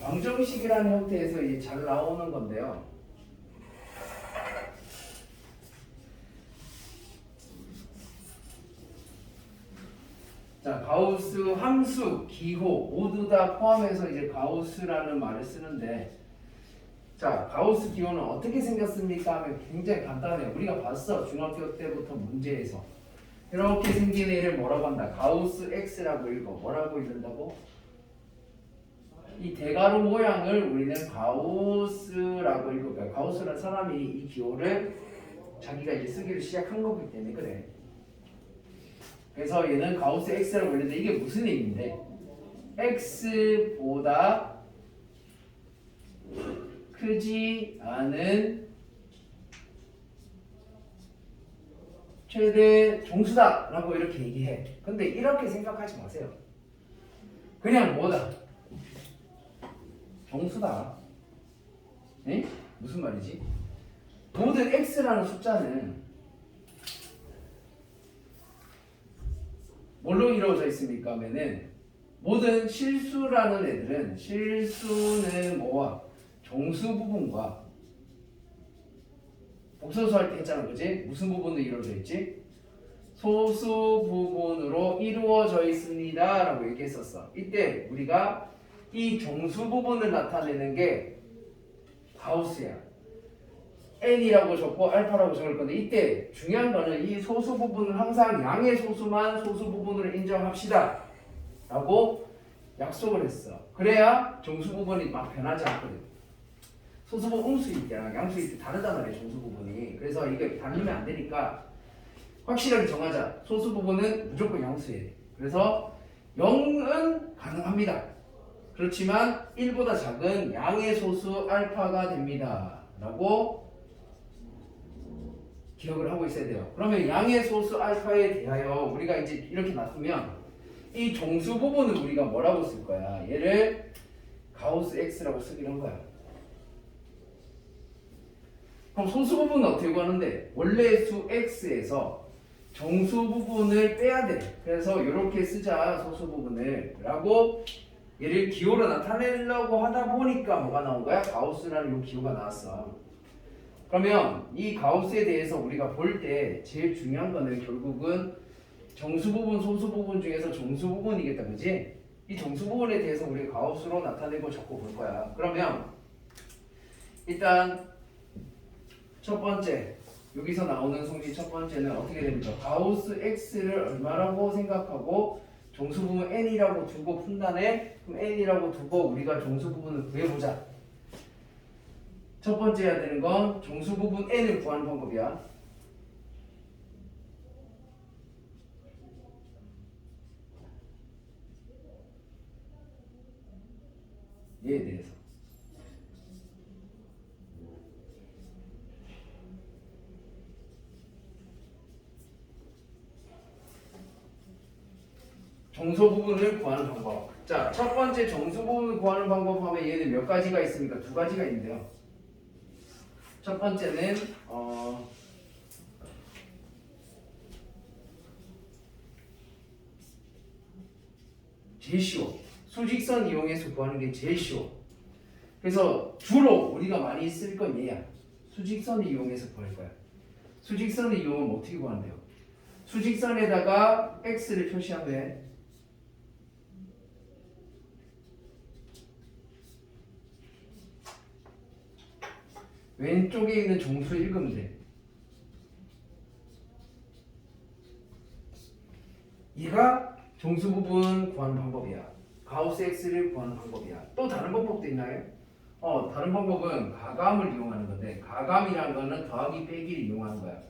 방정식이라는 형태에서 이제 잘 나오는 건데요. 자, 가우스 함수, 기호 모두 다 포함해서 이제 가우스라는 말을 쓰는데, 자, 가우스 기호는 어떻게 생겼습니까? 하면 굉장히 간단해요. 우리가 봤어. 중학교 때부터 문제에서. 이렇게 생긴 애를 뭐라고 한다? 가우스 X라고 읽어. 뭐라고 읽는다고? 이 대가로 모양을 우리는 가우스라고 읽어요. 가우스라는 사람이 이 기호를 자기가 이제 쓰기를 시작한 거기 때문에 그래. 그래서 얘는 가우스 X라고 읽는데 이게 무슨 의미인데? X보다 크지 않은 최대 정수다 라고 이렇게 얘기해. 근데 이렇게 생각하지 마세요. 그냥 뭐다? 정수다. 에? 무슨 말이지? 모든 x라는 숫자는 뭘로 이루어져 있습니까? 하면은 모든 실수라는 애들은 실수는 뭐와 정수 부분과 복소수 할 때 했잖아, 그지? 무슨 부분으로 이루어져 있지? 소수 부분으로 이루어져 있습니다 라고 얘기했었어. 이때 우리가 이 정수 부분을 나타내는 게 가우스야. n이라고 적고 알파라고 적을 건데, 이때 중요한 거는 이 소수 부분은 항상 양의 소수만 소수 부분으로 인정합시다 라고 약속을 했어. 그래야 정수 부분이 막 변하지 않거든. 소수 부분 음수이랑 양수일 때 다르단 말이야, 정수 부분이. 그래서 이게 다르면 안 되니까 확실하게 정하자. 소수 부분은 무조건 양수예요. 그래서 0은 가능합니다. 그렇지만 1보다 작은 양의 소수 알파가 됩니다 라고 기억을 하고 있어야 돼요. 그러면 양의 소수 알파에 대하여 우리가 이제 이렇게 놔두면 이 정수 부분은 우리가 뭐라고 쓸 거야? 얘를 가우스 X라고 쓰기로 한 거야. 그럼 소수 부분은 어떻게 구하는데? 원래 수 X에서 정수 부분을 빼야 돼. 그래서 이렇게 쓰자, 소수 부분을 라고 얘를 기호로 나타내려고 하다 보니까 뭐가 나온 거야? 가우스라는 이 기호가 나왔어. 그러면 이 가우스에 대해서 우리가 볼 때 제일 중요한 거는 결국은 정수 부분, 소수 부분 중에서 정수 부분이겠다, 그지? 이 정수 부분에 대해서 우리가 가우스로 나타내고 적고 볼 거야. 그러면 일단 첫 번째, 여기서 나오는 성질 첫 번째는 어떻게 됩니까? 가우스 X를 얼마라고 생각하고 정수 부분 n이라고 두고 푼다네. 그럼 n이라고 두고 우리가 정수 부분을 구해보자. 첫 번째 해야 되는 건 정수 부분 n을 구하는 방법이야. 얘에 대해서. 정수 부분을 구하는 방법. 자, 첫 번째 정수 부분을 구하는 방법 하면 얘는 몇 가지가 있습니까? 두 가지가 있는데요. 첫 번째는 제일 쉬워. 수직선 이용해서 구하는 게 제일 쉬워. 그래서 주로 우리가 많이 쓸 건 얘야. 수직선 이용해서 구할 거야. 수직선을 이용하면 어떻게 구하는데요? 수직선에다가 x를 표시하면 왼쪽에 있는 정수 읽으면 돼. 얘가 정수 부분 구하는 방법이야. 가우스 X를 구하는 방법이야. 또 다른 방법도 있나요? 다른 방법은 가감을 이용하는 건데, 가감이라는 거는 더하기 빼기를 이용하는 거야.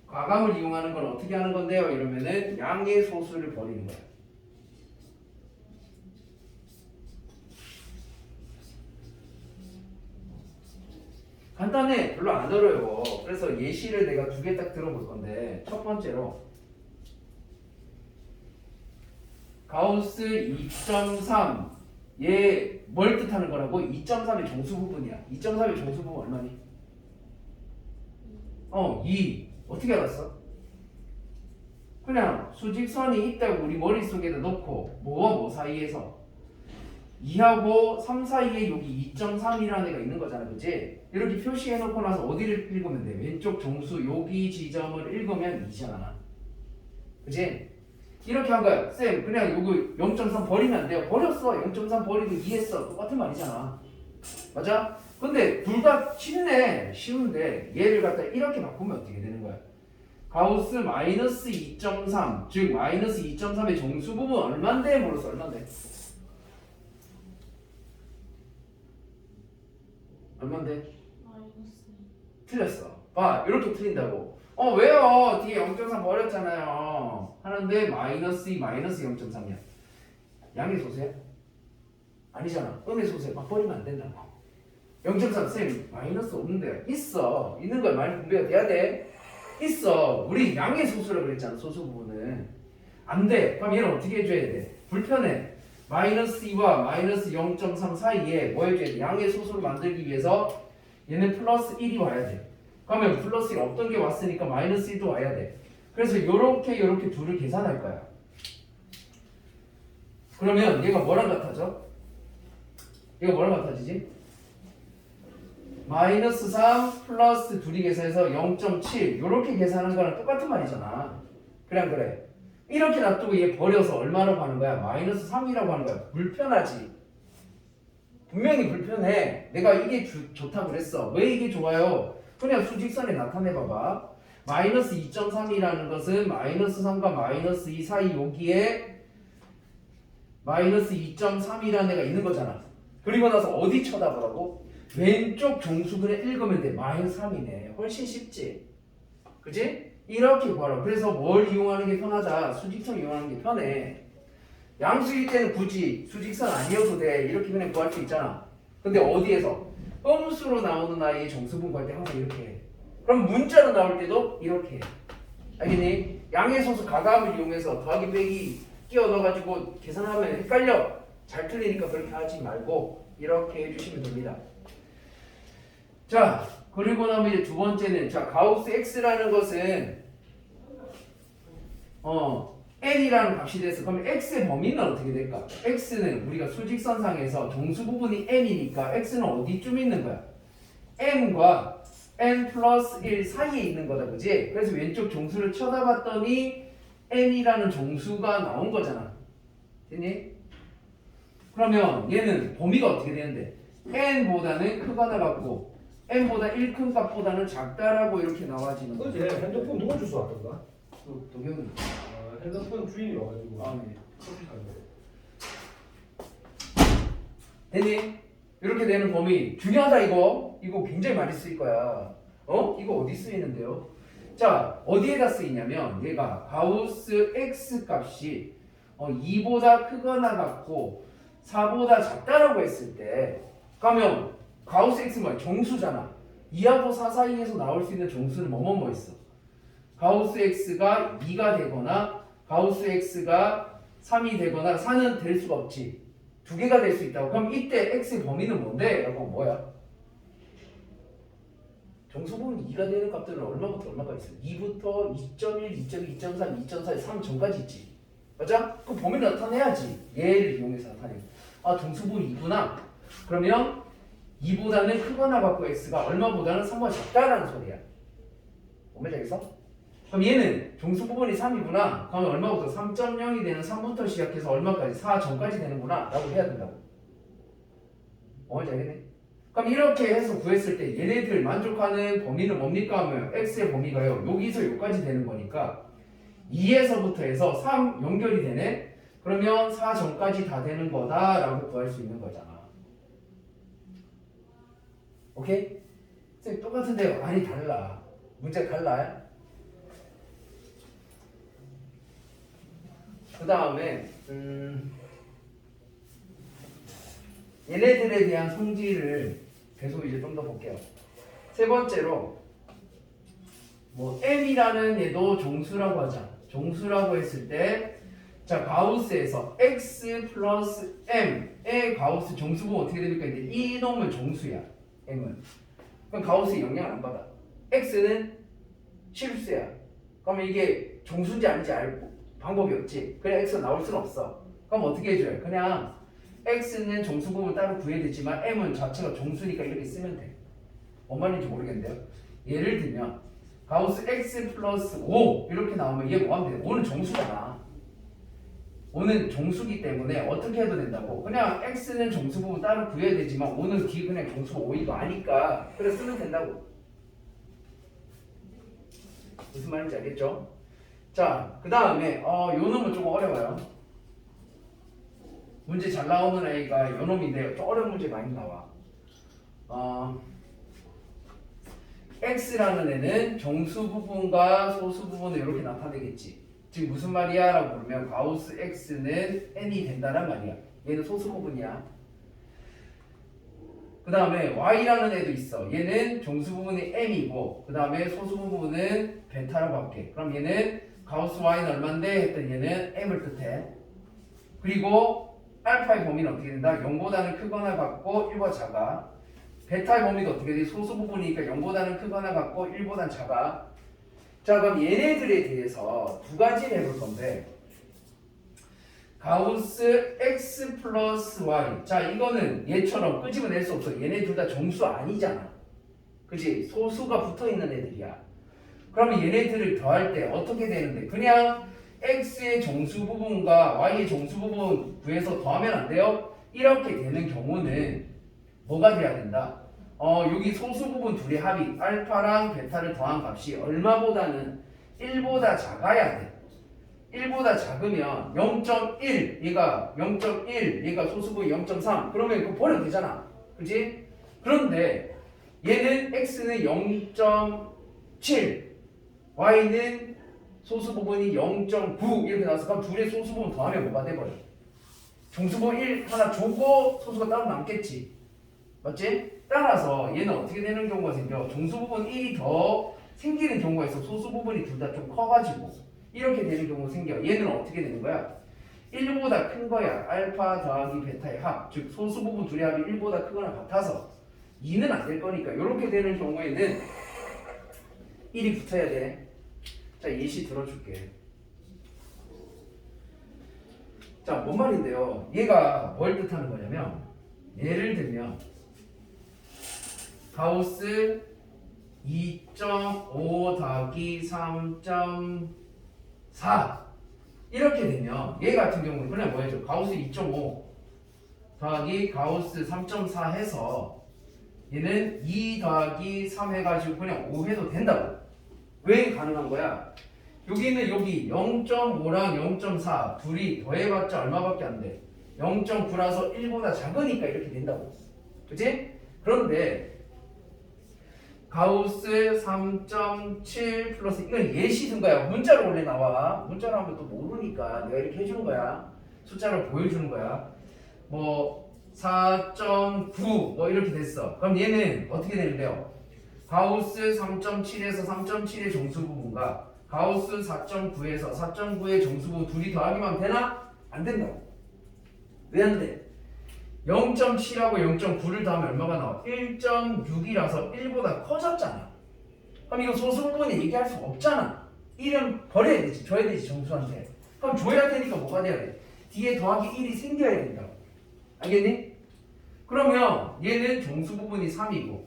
가감을 이용하는 건 어떻게 하는 건데요? 이러면은 양의 소수를 버리는 거야. 간단해. 별로 안 어려워. 그래서 예시를 내가 두 개 딱 들어볼 건데, 첫 번째로 가우스 2.3 얘 뭘 뜻하는 거라고? 2.3의 정수 부분이야. 2.3의 정수 부분 얼마니? 2. 어떻게 알았어? 그냥 수직선이 있다고 우리 머릿속에다 놓고 뭐와 뭐 사이에서 2하고 3 사이에 여기 2.3이라는 애가 있는 거잖아, 그치? 이렇게 표시해 놓고 나서 어디를 읽으면 돼? 왼쪽 정수 여기 지점을 읽으면 2잖아, 그치? 이렇게 한 거야. 쌤 그냥 요거 0.3 버리면 안 돼요. 버렸어. 0.3 버리고 2 했어. 똑같은 말이잖아, 맞아? 근데 둘 다 쉽네. 쉬운데 얘를 갖다 이렇게 바꾸면 어떻게 되는 거야? 가우스 마이너스 2.3, 즉 마이너스 2.3의 정수 부분 얼만데? 물었어. 얼만데? 얼만데? 틀렸어. 봐, 이렇게 틀린다고. 왜요? 뒤에 0.3 버렸잖아요. 하는데 마이너스 2, 마이너스 0.3이야. 양의 소수야? 아니잖아. 음의 소수야. 막 버리면 안 된다고. 0.3 쌤 마이너스 없는데 있어. 있는 걸 많이 분배가 돼야 돼. 있어. 우리 양의 소수라고 그랬잖아. 소수 부분은 안 돼. 그럼 얘는 어떻게 해줘야 돼? 불편해. 마이너스 2와 마이너스 0.3 사이에 뭐 해줘야 돼? 양의 소수를 만들기 위해서 얘는 플러스 1이 와야 돼. 그러면 플러스 1 없던 게 왔으니까 마이너스 1도 와야 돼. 그래서 요렇게 둘을 계산할 거야. 그러면 얘가 뭐랑 같아져? 얘가 뭐랑 같아지지? 마이너스 3 플러스 2이 계산해서 0.7 요렇게 계산하는 거랑 똑같은 말이잖아. 그냥 그래. 이렇게 놔두고 얘 버려서 얼마라고 하는 거야? 마이너스 3이라고 하는 거야. 불편하지? 분명히 불편해. 내가 이게 좋다고 그랬어. 왜 이게 좋아요? 그냥 수직선에 나타내봐봐. 마이너스 2.3이라는 것은 마이너스 3과 마이너스 2 사이 여기에 마이너스 2.3이라는 애가 있는 거잖아. 그리고 나서 어디 쳐다보라고? 왼쪽 정수근에 읽으면 돼. 마이너스 3이네. 훨씬 쉽지? 그지? 이렇게 구하라. 그래서 뭘 이용하는 게 편하다? 수직선 이용하는 게 편해. 양수일 때는 굳이 수직선 아니어도 돼. 이렇게 그냥 구할 수 있잖아. 근데 어디에서? 음수로 나오는 아이의 정수분 구할 때 항상 이렇게 해. 그럼 문자로 나올 때도 이렇게 해. 알겠니? 양의 소수 가감을 이용해서 더하기 빼기 끼워 넣어가지고 계산하면 헷갈려. 잘 틀리니까 그렇게 하지 말고 이렇게 해주시면 됩니다. 자, 그리고 나면 이제 두 번째는, 자, 가우스 x라는 것은 n이라는 값이 돼서, 그럼 x의 범위는 어떻게 될까? x는 우리가 수직선상에서 정수 부분이 n이니까 x는 어디쯤 있는 거야? n과 n 플러스 1 사이에 있는 거다, 그지? 그래서 왼쪽 정수를 쳐다봤더니 n이라는 정수가 나온 거잖아. 됐니? 그러면 얘는 범위가 어떻게 되는데? n보다는 크거나 같고 n보다 1 큰 값보다는 작다라고 이렇게 나와지는 거지. 어제 핸드폰 누가 주워 왔던가? 도경이. 핸드폰 주인이 와가지고. 아, 네. 커피 사는 됐니? 이렇게 되는 범위 중요하다. 이거 굉장히 많이 쓰일 거야. 이거 어디 쓰이는데요? 자, 어디에다 쓰이냐면 얘가 가우스 x 값이 2보다 크거나 같고 4보다 작다라고 했을 때, 그러면 가우스 x는 정수잖아. 2하고 4 사이에서 나올 수 있는 정수는 뭐 있어? 가우스 x가 2가 되거나 가우스 x가 3이 되거나 4는 될 수가 없지. 두 개가 될 수 있다고. 그럼 이때 x의 범위는 뭔데? 라고 뭐야? 정수분은 2가 되는 값들은 얼마부터 얼마까지 있어? 2부터 2.1, 2.2, 2.3, 2.4, 3 전까지 있지. 맞아? 그 범위를 나타내야지. 얘를 이용해서 나타내. 아, 정수분이 2구나. 그러면 2보다는 크거나 같고 x가 얼마보다는 3보다 작다라는 소리야. 뭔지 알겠어? 그럼 얘는 정수 부분이 3이구나. 그러면 얼마부터? 3.0이 되는 3부터 시작해서 얼마까지? 4 전까지 되는구나 라고 해야 된다고. 뭔지 알겠네? 그럼 이렇게 해서 구했을 때 얘네들 만족하는 범위는 뭡니까 하면 x의 범위가요, 여기서 여기까지 되는 거니까 2에서부터 해서 3 연결이 되네? 그러면 4 전까지 다 되는 거다 라고 구할 수 있는 거잖아. 오케이? 쌤 똑같은데 많이 달라. 문제가 달라요? 그 다음에 얘네들에 대한 성질을 계속 이제 좀 더 볼게요. 세 번째로 뭐 m이라는 얘도 정수라고 하자. 정수라고 했을 때, 자, 가우스에서 x 플러스 m의 가우스 정수분 어떻게 됩니까? 이제 이 놈은 정수야. m은. 그럼 가우스 영향 안 받아. x는 실수야. 그러면 이게 정수인지 아닌지 알 방법이 없지. 그냥 x가 나올 수는 없어. 그럼 어떻게 해줘요? 그냥 x는 정수 부분 따로 구해야 되지만 m은 자체가 정수니까 이렇게 쓰면 돼. 뭔 말인지 모르겠는데요. 예를 들면 가우스 x 플러스 5 이렇게 나오면 이게 뭐 하면 돼? 5는 정수잖아. 5는 정수기 때문에 어떻게 해도 된다고. 그냥 x는 정수 부분 따로 구해야 되지만 5는 뒤에 그냥 정수가 5인 거 아니까 그래 쓰면 된다고. 무슨 말인지 알겠죠? 자, 그 다음에 요 놈은 조금 어려워요. 문제 잘 나오는 애가 요 놈인데 좀 어려운 문제 많이 나와. x라는 애는 정수 부분과 소수 부분을 이렇게 나타내겠지. 지금 무슨 말이야? 라고 물으면 가우스 x는 n이 된다란 말이야. 얘는 소수 부분이야. 그 다음에 y라는 애도 있어. 얘는 정수 부분이 m이고 그 다음에 소수 부분은 베타라고 할게. 그럼 얘는 가우스 y는 얼만데? 했더니 얘는 m을 뜻해. 그리고 알파의 범위는 어떻게 된다? 0보다는 크거나 같고 1보다 작아. 베타의 범위도 어떻게 돼? 소수 부분이니까 0보다는 크거나 같고 1보다는 작아. 자, 그럼 얘네들에 대해서 두 가지를 해볼 건데 가우스 x 플러스 y. 자, 이거는 얘처럼 끄집어낼 수 없어. 얘네 둘 다 정수 아니잖아. 그치? 소수가 붙어있는 애들이야. 그러면 얘네들을 더할 때 어떻게 되는데? 그냥 x의 정수 부분과 y의 정수 부분 구해서 더하면 안 돼요? 이렇게 되는 경우는 뭐가 돼야 된다? 여기 소수 부분 둘의 합이 알파랑 베타를 더한 값이 얼마보다는 1보다 작아야 돼. 1보다 작으면 0.1 얘가 0.1 얘가 소수부분 0.3 그러면 그거 버려도 되잖아. 그치? 그런데 얘는 x는 0.7 y는 소수 부분이 0.9 이렇게 나와서 그럼 둘의 소수 부분 더하면 뭐가 돼버려? 정수부분 1 하나 주고 소수가 따로 남겠지. 맞지? 따라서 얘는 어떻게 되는 경우가 생겨? 정수 부분 1이 더 생기는 경우가 있어. 소수 부분이 둘 다 좀 커가지고 이렇게 되는 경우가 생겨. 얘는 어떻게 되는 거야? 1보다 큰 거야. 알파 더하기 베타의 합. 즉 소수 부분 둘의 합이 1보다 크거나 같아서 2는 안 될 거니까 이렇게 되는 경우에는 1이 붙어야 돼. 자, 예시 들어줄게. 자, 뭔 말인데요? 얘가 뭘 뜻하는 거냐면 예를 들면 가우스 2.5 더하기 3.4 이렇게 되면 얘 같은 경우는 그냥 뭐 해줘? 가우스 2.5 더하기 가우스 3.4 해서 얘는 2 더하기 3 해가지고 그냥 5 해도 된다고. 왜 가능한 거야? 여기는 여기 0.5랑 0.4 둘이 더해봤자 얼마밖에 안 돼? 0.9라서 1보다 작으니까 이렇게 된다고. 그치? 그런데 가우스 3.7 플러스 이건 예시 든 거야. 문자로 원래 나와. 문자로 하면 또 모르니까 내가 이렇게 해주는 거야. 숫자로 보여주는 거야. 뭐 4.9 뭐 이렇게 됐어. 그럼 얘는 어떻게 되는데요? 가우스 3.7에서 3.7의 정수 부분과 가우스 4.9에서 4.9의 정수 부분 둘이 더하기만 되나? 안 된다고. 왜 안 돼? 0.7하고 0.9를 더하면 얼마가 나와? 1.6이라서 1보다 커졌잖아. 그럼 이거 소수 부분에 얘기할 수 없잖아. 1은 버려야 되지. 줘야 되지 정수한테. 그럼 줘야 되니까 뭐가 돼야 돼? 뒤에 더하기 1이 생겨야 된다고. 알겠니? 그러면 얘는 정수 부분이 3이고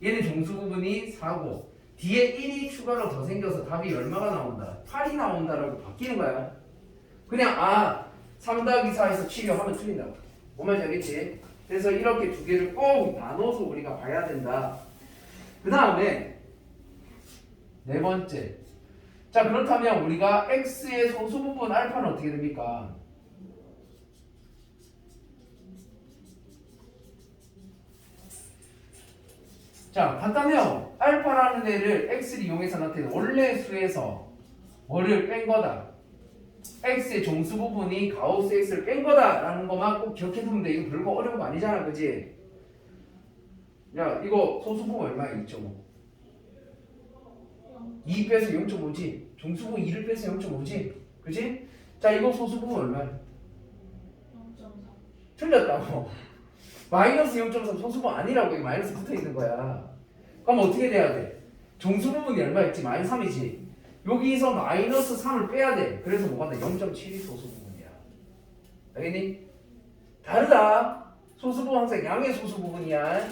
얘는 정수 부분이 4고 뒤에 1이 추가로 더 생겨서 답이 얼마가 나온다? 8이 나온다라고 바뀌는 거야. 그냥 3 더하기 4에서 7이 하면 틀린다고. 뭔 말인지 알겠지? 그래서 이렇게 두 개를 꼭 나눠서 우리가 봐야 된다. 그 다음에 네 번째. 자, 그렇다면 우리가 x의 소수 부분 알파는 어떻게 됩니까? 자, 간단해요. 알파라는 애를 x를 이용해서 나타낸 원래 수에서 뭐를 뺀 거다. x의 정수 부분이 가우스 x를 뺀 거다라는 것만 꼭 기억해두면 돼. 이거 별거 어려운 거 아니잖아, 그지? 야, 이거 소수 부분 얼마야? 2.5. 2 빼서 0.5지. 정수 부분 2를 빼서 0.5지. 그지? 자, 이거 소수 부분 얼마야? 0.4. 틀렸다고. 마이너스 0.3 소수 부분 아니라고. 이게 마이너스 붙어 있는 거야. 그럼 어떻게 돼야 돼? 정수 부분이 얼마였지? 마이너스 3이지. 여기서 마이너스 3을 빼야 돼. 그래서 뭐가 돼? 0.72 소수 부분이야. 알겠니? 다르다. 소수 부분 항상 양의 소수 부분이야.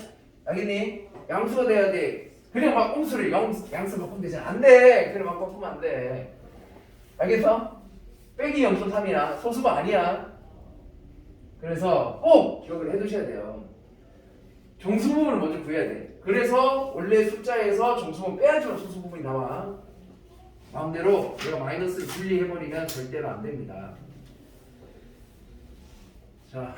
알겠니? 양수가 돼야 돼. 그냥 막 꼼수를 양수 바꾸면 되지. 안 돼. 그래 막 바꾸면 안 돼. 알겠어? 빼기 0.3이야. 소수가 아니야. 그래서 꼭 기억을 해두셔야 돼요. 정수 부분을 먼저 구해야 돼. 그래서 원래 숫자에서 정수 부분 빼야지만 소수 부분이 나와. 마음대로 내가 마이너스를 분리해버리면 절대로 안 됩니다. 자.